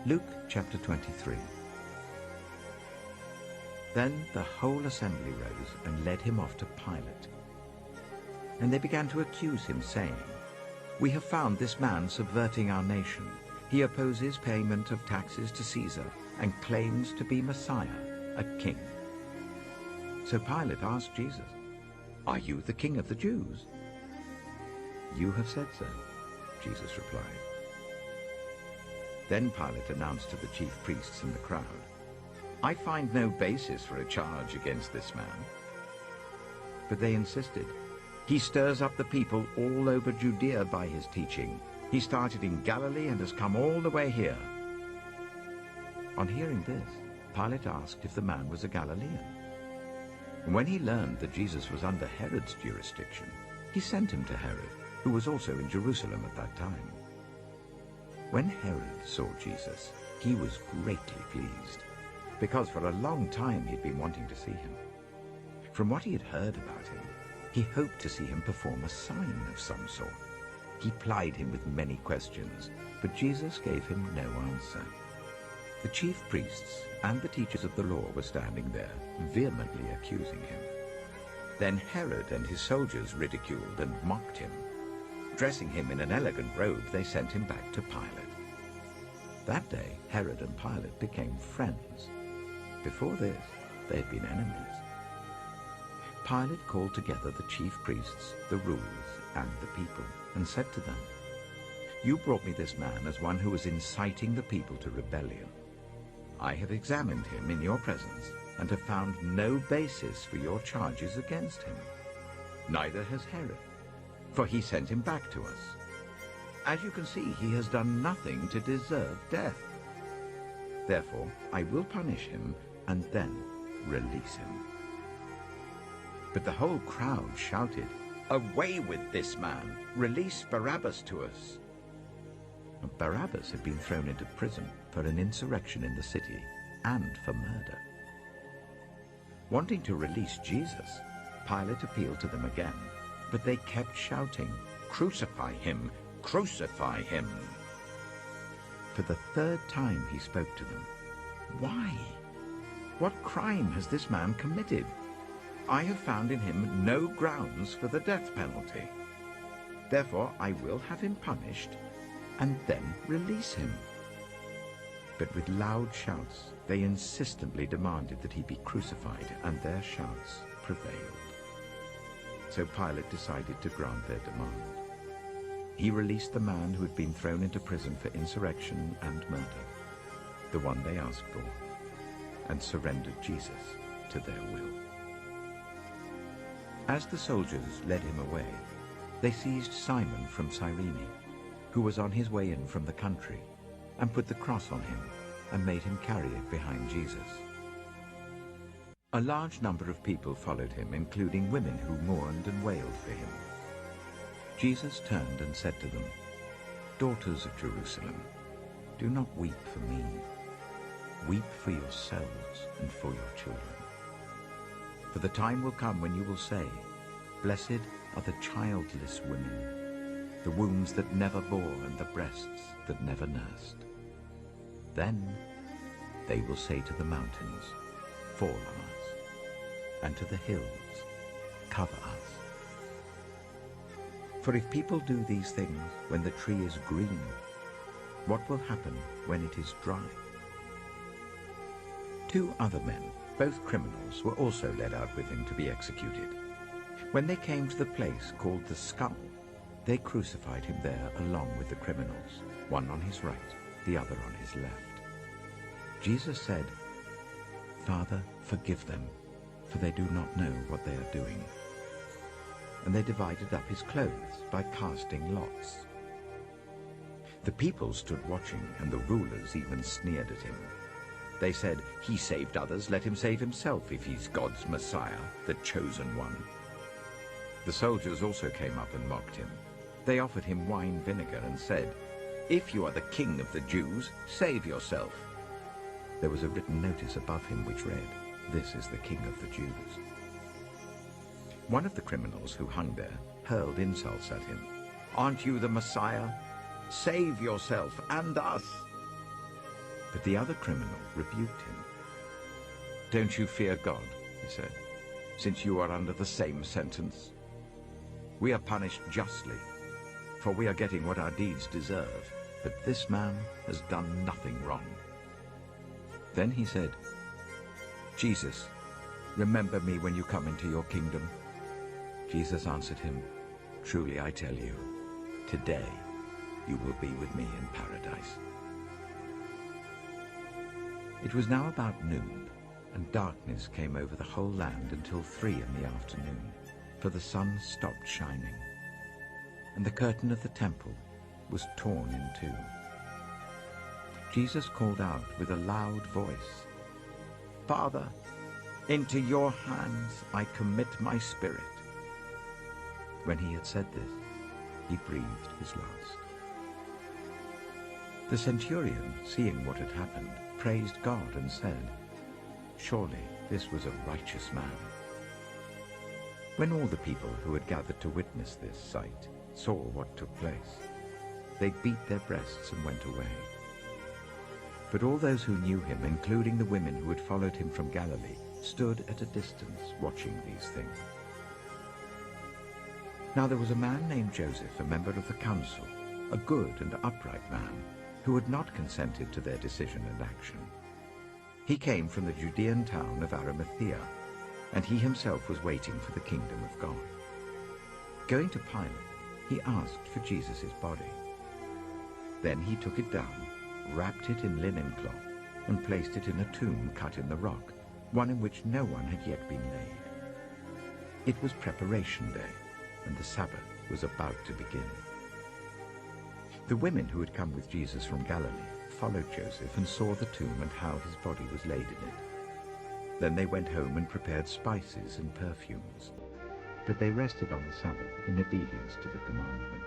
Luke chapter 23. Then the whole assembly rose and led him off to Pilate. And they began to accuse him, saying, "We have found this man subverting our nation. He opposes payment of taxes to Caesar and claims to be Messiah, a king." So Pilate asked Jesus, "Are you the king of the Jews?" "You have said so," Jesus replied. Then Pilate announced to the chief priests and the crowd, "I find no basis for a charge against this man." But they insisted, "He stirs up the people all over Judea by his teaching. He started in Galilee and has come all the way here." On hearing this, Pilate asked if the man was a Galilean. And when he learned that Jesus was under Herod's jurisdiction, he sent him to Herod, who was also in Jerusalem at that time. When Herod saw Jesus, he was greatly pleased, because for a long time he had been wanting to see him. From what he had heard about him, he hoped to see him perform a sign of some sort. He plied him with many questions, but Jesus gave him no answer. The chief priests and the teachers of the law were standing there, vehemently accusing him. Then Herod and his soldiers ridiculed and mocked him. Dressing him in an elegant robe, they sent him back to Pilate. That day, Herod and Pilate became friends. Before this, they had been enemies. Pilate called together the chief priests, the rulers, and the people, and said to them, "You brought me this man as one who was inciting the people to rebellion. I have examined him in your presence and have found no basis for your charges against him. Neither has Herod, for he sent him back to us. As you can see, he has done nothing to deserve death. Therefore, I will punish him and then release him." But the whole crowd shouted, "Away with this man! Release Barabbas to us!" And Barabbas had been thrown into prison for an insurrection in the city and for murder. Wanting to release Jesus, Pilate appealed to them again, but they kept shouting, "Crucify him! Crucify him!" For the third time he spoke to them. "Why? What crime has this man committed? I have found in him no grounds for the death penalty. Therefore I will have him punished and then release him." But with loud shouts they insistently demanded that he be crucified, and their shouts prevailed. So Pilate decided to grant their demand. He released the man who had been thrown into prison for insurrection and murder, the one they asked for, and surrendered Jesus to their will. As the soldiers led him away, they seized Simon from Cyrene, who was on his way in from the country, and put the cross on him and made him carry it behind Jesus. A large number of people followed him, including women who mourned and wailed for him. Jesus turned and said to them, "Daughters of Jerusalem, do not weep for me. Weep for yourselves and for your children. For the time will come when you will say, 'Blessed are the childless women, the wombs that never bore and the breasts that never nursed.' Then they will say to the mountains, 'Fall on us,' and to the hills, 'Cover us.' For if people do these things when the tree is green, what will happen when it is dry?" 2 other men, both criminals, were also led out with him to be executed. When they came to the place called the Skull, they crucified him there along with the criminals, one on his right, the other on his left. Jesus said, "Father, forgive them, for they do not know what they are doing." And they divided up his clothes by casting lots. The people stood watching, and the rulers even sneered at him. They said, "He saved others, let him save himself if he's God's Messiah, the chosen one." The soldiers also came up and mocked him. They offered him wine vinegar and said, "If you are the king of the Jews, save yourself." There was a written notice above him which read, "This is the King of the Jews." One of the criminals who hung there hurled insults at him. "Aren't you the Messiah? Save yourself and us." But the other criminal rebuked him. "Don't you fear God," he said, "since you are under the same sentence? We are punished justly, for we are getting what our deeds deserve, but this man has done nothing wrong." Then he said, "Jesus, remember me when you come into your kingdom." Jesus answered him, "Truly I tell you, today you will be with me in paradise." It was now about noon, and darkness came over the whole land until 3 in the afternoon, for the sun stopped shining, and the curtain of the temple was torn in two. Jesus called out with a loud voice, "Father, into your hands I commit my spirit." When he had said this, he breathed his last. The centurion, seeing what had happened, praised God and said, "Surely this was a righteous man." When all the people who had gathered to witness this sight saw what took place, they beat their breasts and went away. But all those who knew him, including the women who had followed him from Galilee, stood at a distance watching these things. Now there was a man named Joseph, a member of the council, a good and upright man, who had not consented to their decision and action. He came from the Judean town of Arimathea, and he himself was waiting for the kingdom of God. Going to Pilate, he asked for Jesus' body. Then he took it down, wrapped it in linen cloth, and placed it in a tomb cut in the rock, one in which no one had yet been laid. It was Preparation Day, and the Sabbath was about to begin. The women who had come with Jesus from Galilee followed Joseph and saw the tomb and how his body was laid in it. Then they went home and prepared spices and perfumes. But they rested on the Sabbath in obedience to the commandment.